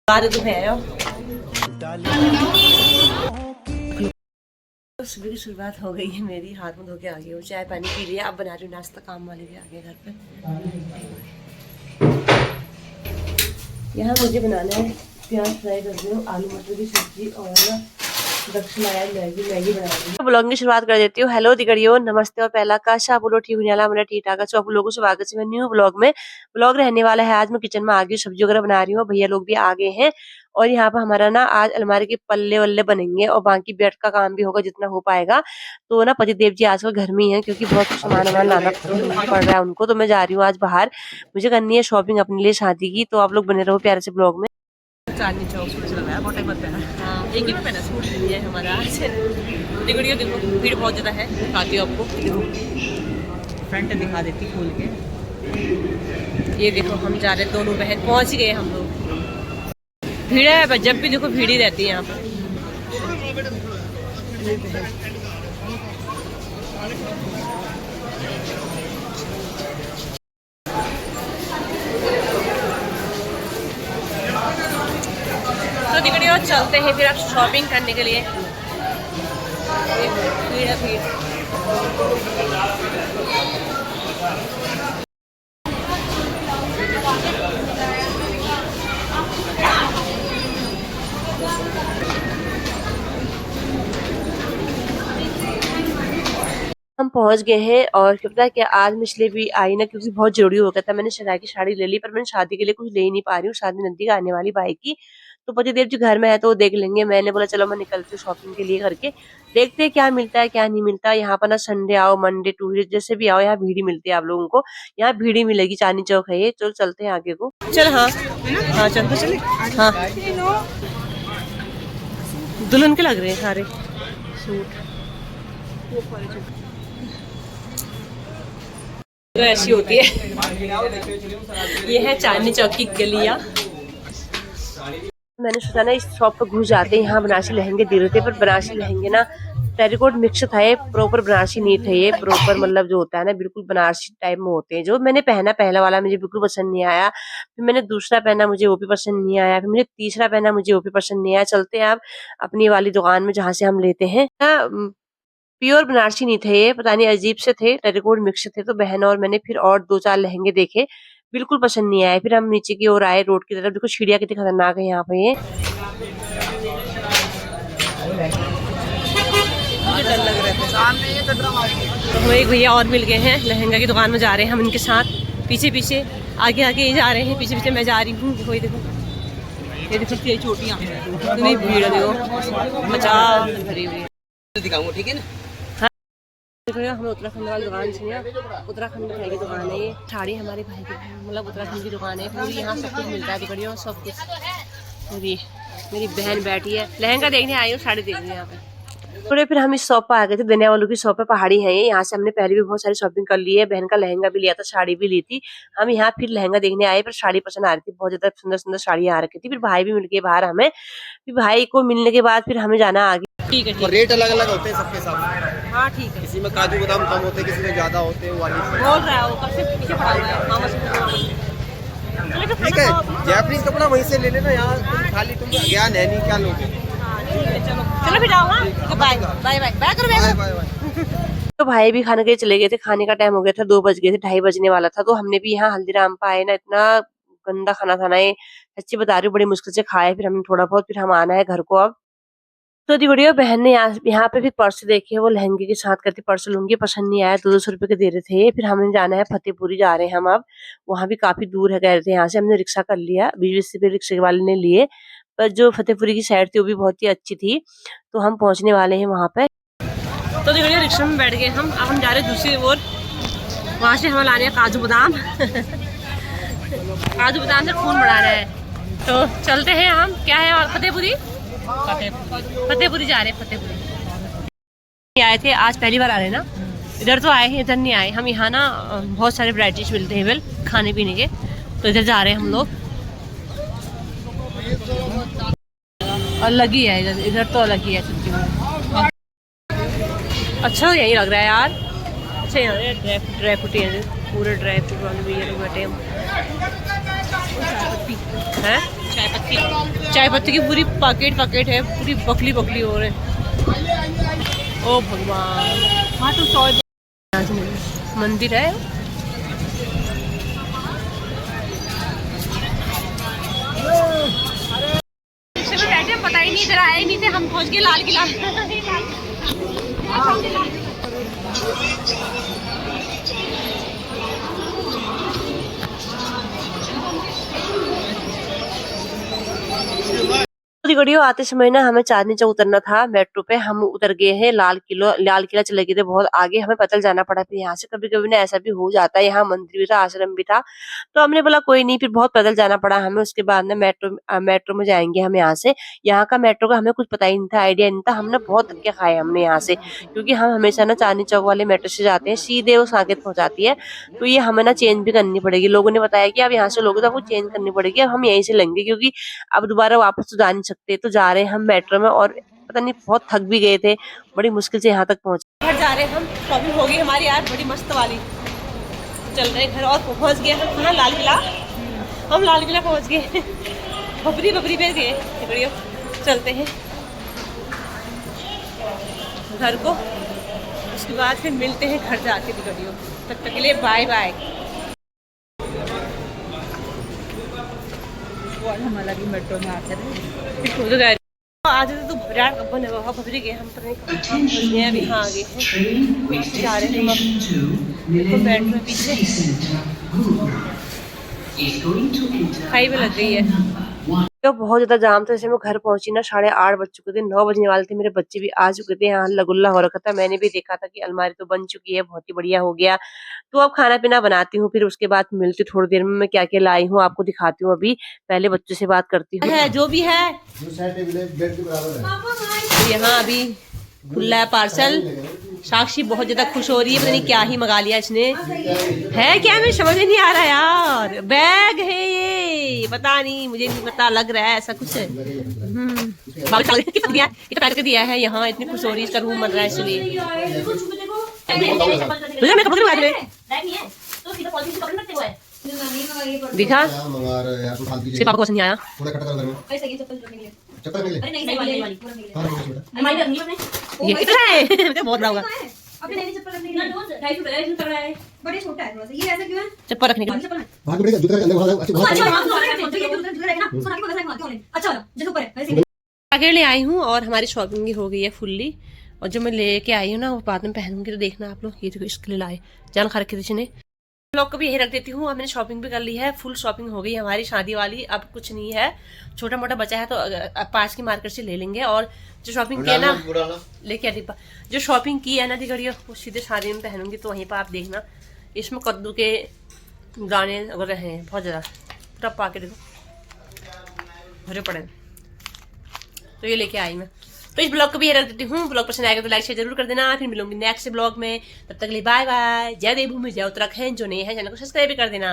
सुबह की शुरुआत हो गई है मेरी। हाथ मुंह धो के आ गई हूँ, चाय पानी पी लिया, अब बना रही हूँ नाश्ता। काम वाले भी आ गए घर पे। यहाँ मुझे बनाना है प्याज फ्राई कर रही हूँ, आलू मटर की सब्जी और मैगी बना रही हूँ। ब्लॉग की शुरुआत कर देती हूँ। हेलो दिगड़ियो, नमस्ते और पहला काशा बोलो ठीक हुई मैंने ठीक ठाक आप लोगों को स्वागत है न्यू ब्लॉग में। ब्लॉग रहने वाला है आज मैं किचन में आ गई, सब्जी वगैरह बना रही हूँ, भैया लोग भी आ गए हैं। और यहाँ पर हमारा ना आज अलमारी के पल्ले वल्ले बनेंगे और बाकी बेड का काम भी होगा जितना हो पाएगा। तो ना पतिदेव जी आजकल घर में ही है क्योंकि बहुत सामान वामान लाना पड़ रहा है उनको। तो मैं जा रही हूँ आज बाहर, मुझे करनी है शॉपिंग अपने लिए शादी की। तो आप लोग बने रहो प्यारे से ब्लॉग में। चांदनी चौक से चल रहा है, बहुत टाइम मत पहना। हाँ, एक ही पहना सूट नहीं है हमारा आज। देखो भीड़ बहुत ज़्यादा है, दिखाती हूँ आपको। देखो फ्रंट दिखा देती खोल के। ये देखो हम जा रहे हैं, दोनों बहन पहुँच गए हम लोग। भीड़ है, जब भी देखो भीड़ ही रहती है यहाँ पर। तो दिखड़ी और चलते हैं फिर आप शॉपिंग करने के लिए। भीड़ है भीड़। हम पहुंच गए हैं और पता है क्या, आज मैं इसलिए भी आई ना क्योंकि बहुत जरूरी हो गया था। मैंने शराय की साड़ी ले ली, पर मैंने शादी के लिए कुछ ले ही नहीं पा रही हूँ। शादी नजदीक आने वाली भाई की, तो पतिदेव जी घर में है तो वो देख लेंगे। मैंने बोला चलो मैं निकलती हूँ शॉपिंग के लिए करके, देखते हैं क्या मिलता है क्या नहीं मिलता। यहाँ पर ना संडे आओ, मंडे ट्यूसडे जैसे भी आओ, यहाँ भीड़ ही मिलती है आप लोगों को। यहाँ भीड़ ही मिलेगी, चांदनी चौक है ये। चलो चलते हैं आगे को। चल हाँ हाँ चल चले। हाँ दुल्हन के लग रहे हैं सारे सूट। तो ऐसी होती है। ये है चांदनी चौक की गलियां। मैंने सोचा ना इस शॉप पर घुस जाते हैं, यहाँ बनारसी लहंगे दे रहे थे, पर बनारसी लहंगे ना टेरिकोट मिक्स था, ये प्रॉपर बनारसी नहीं थे। ये प्रॉपर मतलब जो होता है ना बिल्कुल बनारसी टाइप में होते हैं। जो मैंने पहना पहला वाला मुझे बिल्कुल पसंद नहीं आया, फिर मैंने दूसरा पहना मुझे वो भी पसंद नहीं आया, फिर मुझे तीसरा पहना मुझे वो भी पसंद नहीं आया। चलते हैं आप अपनी वाली दुकान में जहाँ से हम लेते हैं। प्योर बनारसी नहीं थे ये, पता नहीं अजीब से थे, टेरिकोट मिक्स थे। तो बहन और मैंने फिर और 2-4 लहंगे देखे, बिल्कुल पसंद नहीं आए। फिर हम नीचे की ओर आए रोड की तरफ। देखो सीढ़ियाँ कितनी खतरनाक है यहाँ पे। ये डर लग रहा है। तो हमें एक भैया और मिल गए हैं, लहंगा की दुकान में जा रहे हैं हम इनके साथ। पीछे पीछे आगे आगे ये जा रहे हैं, पीछे पीछे मैं जा रही हूँ। देखो ये देखो, ये देखो ये चोटियाँ इतनी भीड़ है, देखो 50 भरी हुई है। दिखाऊंगा ठीक है ना। हमें उत्तराखंड वाली दुकान से, उत्तराखंड में की दुकान है ये। साड़ी हमारे भाई की मतलब उत्तराखंड की दुकान है पूरी, यहाँ सब कुछ मिलता है दिखड़ियों सब कुछ। पूरी मेरी बहन बैठी है, लहंगा देखने आई हूँ, साड़ी देखनी है यहाँ पे। थोड़े फिर हम इस शॉप पर आ गए थे, देने वालों की शॉप है, पहाड़ी है ये। यहाँ से हमने पहले भी बहुत सारी शॉपिंग कर ली है, बहन का लहंगा भी लिया था, साड़ी भी ली थी। हम यहाँ फिर लहंगा देखने आए, पर साड़ी पसंद आ रही थी, बहुत ज्यादा सुंदर सुंदर साड़ियाँ आ रखी थी। फिर भाई भी मिल गए बाहर हमें, फिर भाई को मिलने के बाद फिर हमें जाना आगे। ठीक है, रेट अलग अलग होते हैं सबके साथ। हाँ ठीक है। किसी में काजू बादाम कम होते हैं, किसी में ज्यादा होते हैं। बोल रहा है वो कब से पीछे पड़ा हुआ है मामा से। ठीक है, जैपनीज कपड़ा वहीं से ले लेना, यहाँ तुम खाली तुम ज्ञान है नहीं क्या लोगे। चलो चलो फिर जाओ। बाय बाय बाय बाय करो बाय बाय। तो भाई भी खाने के लिए चले गए थे, खाने का टाइम हो गया था, 2 बज गए थे, 2:30 बजने वाला था। तो हमने भी यहाँ हल्दीराम पे आए ना, इतना गंदा खाना था ना ये, सच्ची बता रही हूँ, बड़ी मुश्किल से खाए। फिर हमने थोड़ा बहुत, फिर हम आना है घर को अब। तो दिगड़ियों बहन ने यहाँ पे भी पर्स देखे, वो लहंगे के साथ करती पर्स लूंगी, पसंद नहीं आया, 200 रुपए के दे रहे थे। फिर हमें जाना है फतेहपुरी, जा रहे हैं हम अब। वहाँ भी काफी दूर है कह रहे थे यहाँ से। हमने रिक्शा कर लिया, 20 रुपए रिक्शे वाले ने लिए, पर जो फतेहपुरी की साइड थी वो भी बहुत ही अच्छी थी। तो हम पहुंचने वाले हैं वहाँ पे। तो दिगड़ियों रिक्शा में बैठ गए हम, अब हम जा रहे हैं दूसरी ओर। वहाँ से हमें लाने हैं काजू बादाम। काजू बादाम से खून बढ़ाना है, तो चलते हैं हम। क्या है फतेहपुरी, फतेहपुरी जा रहे हैं। फतेहपुरी आए थे आज, पहली बार आ रहे हैं ना। इधर तो आए हैं, इधर नहीं आए हम। यहाँ ना बहुत सारे वैरायटीज मिलते हैं वेल खाने पीने के, तो इधर जा रहे हैं हम लोग। अलग ही है इधर, इधर तो अलग ही है सब्जी में। अच्छा यही लग रहा है यार। अच्छा यहाँ ड्राई फ्रूट है, पूरे ड्राई फ्रूट वाले भैया लोग बैठे हैं। है चाय पत्ती की पूरी पैकेट है, पूरी बकली हो रहे। ओ भगवान, हाँ तो 100 मंदिर है। बैठे पता ही नहीं, इधर आए नहीं थे, हम पहुंच गए लाल किला। गड़ियों आते समय ना हमें चांदनी चौक उतरना था मेट्रो पे। हम उतर गए हैं लाल किला चले गए थे बहुत आगे, हमें पैदल जाना पड़ा। फिर यहाँ से कभी कभी ना ऐसा भी हो जाता है, यहाँ मंदिर भी था, आश्रम भी था, तो हमने बोला कोई नहीं, फिर बहुत पैदल जाना पड़ा हमें। उसके बाद ना मेट्रो में जाएंगे हम यहाँ से। यहाँ का मेट्रो का हमें कुछ पता ही नहीं था, आइडिया नहीं था। हमने बहुत धक्के खाए हमने यहाँ से, क्योंकि हम हमेशा ना चांदनी चौक वाले मेट्रो से जाते हैं, सीधे वो साकेत पहुंचाती है। तो ये हमें ना चेंज भी करनी पड़ेगी। लोगों ने बताया कि अब यहाँ से लोगे तो आपको चेंज करनी पड़ेगी। अब हम यहीं से लेंगे, क्योंकि अब दोबारा वापस तो जा नहीं सकते। तो जा रहे हैं हम मेट्रो में, और पता नहीं बहुत थक भी गए थे, बड़ी मुश्किल से यहाँ तक पहुंचे। घर जा रहे हैं हम, शॉपिंग हो गई हमारी यार बड़ी मस्त वाली। चल रहे घर और पहुंच गए हम कहाँ, लाल किला। हम लाल किला पहुंच गए, बबरी पे गए। चलते हैं घर को, उसके बाद फिर मिलते हैं घर जाके बिगड़ियो। तब तक के लिए बाय बाय। हमारा भी मेट्रो में आते रहे आज तो विराट कब्बन है वहाँ बबरी गए हम, पता अभी हाँ आगे हैं, जा रहे हैं हम मेट्रो पीछे। खाई भी लग गई है तो बहुत ज्यादा जाम था। जैसे मैं घर पहुंची ना 8:30 बज चुके थे, 9 बजने वाले थे। मेरे बच्चे भी आ चुके थे, यहाँ हल्ला गुल्ला हो रखा था। मैंने भी देखा था कि अलमारी तो बन चुकी है, बहुत ही बढ़िया हो गया। तो अब खाना पीना बनाती हूँ, फिर उसके बाद मिलती हूँ थोड़ी देर में। मैं क्या क्या लाई हूँ आपको दिखाती हूँ। अभी पहले बच्चों से बात करती हूँ। जो भी है यहाँ अभी खुला है पार्सल। साक्षी बहुत ज्यादा खुश हो रही है, पता नहीं क्या ही मंगा लिया इसने। है क्या, मुझे समझ नहीं आ रहा यार। बैग है ये, पता नहीं, मुझे नहीं पता, लग रहा है ऐसा कुछ है। कितना दिया है यहाँ, इतनी खुश हो रही है, इसका रूम बन रहा है इसलिए। दिखा सिर्फ आपको पसंद नहीं आया। ये कितना है? मुझे बहुत बड़ा होगा। चप्पल रखने के आगे ले आई हूँ, और हमारी शॉपिंग हो गई है फुल्ली। और जो मैं लेके आई हूँ ना वो बाद में पहनूंगी, तो देखना आप लोग। ये देखो इसके लिए लाए, जान खा रखे थे। ब्लॉग को भी यही रख देती हूँ। अब मैंने शॉपिंग भी कर ली है, फुल शॉपिंग हो गई हमारी शादी वाली। अब कुछ नहीं है, छोटा मोटा बचा है तो पास की मार्केट से ले लेंगे। और जो शॉपिंग की है ना, लेके डिब्बा, जो शॉपिंग की है ना दिगड़ियों, वो सीधे शादी में पहनूंगी। तो वहीं पर आप देखना, इसमें कद्दू के दाने वगैरह हैं बहुत ज्यादा, पूरा पाके देखो भरे पड़े। तो ये लेके आई मैं। तो इस ब्लॉग को भी रख देती हूँ। ब्लॉग पसंद आएगा तो लाइक शेयर जरूर कर देना। फिर मिलूंगी नेक्स्ट ब्लॉग में, तब तक के लिए बाय बाय। जय देवभूमि, जय उत्तराखंड। जो नए हैं चैनल को सब्सक्राइब भी कर देना।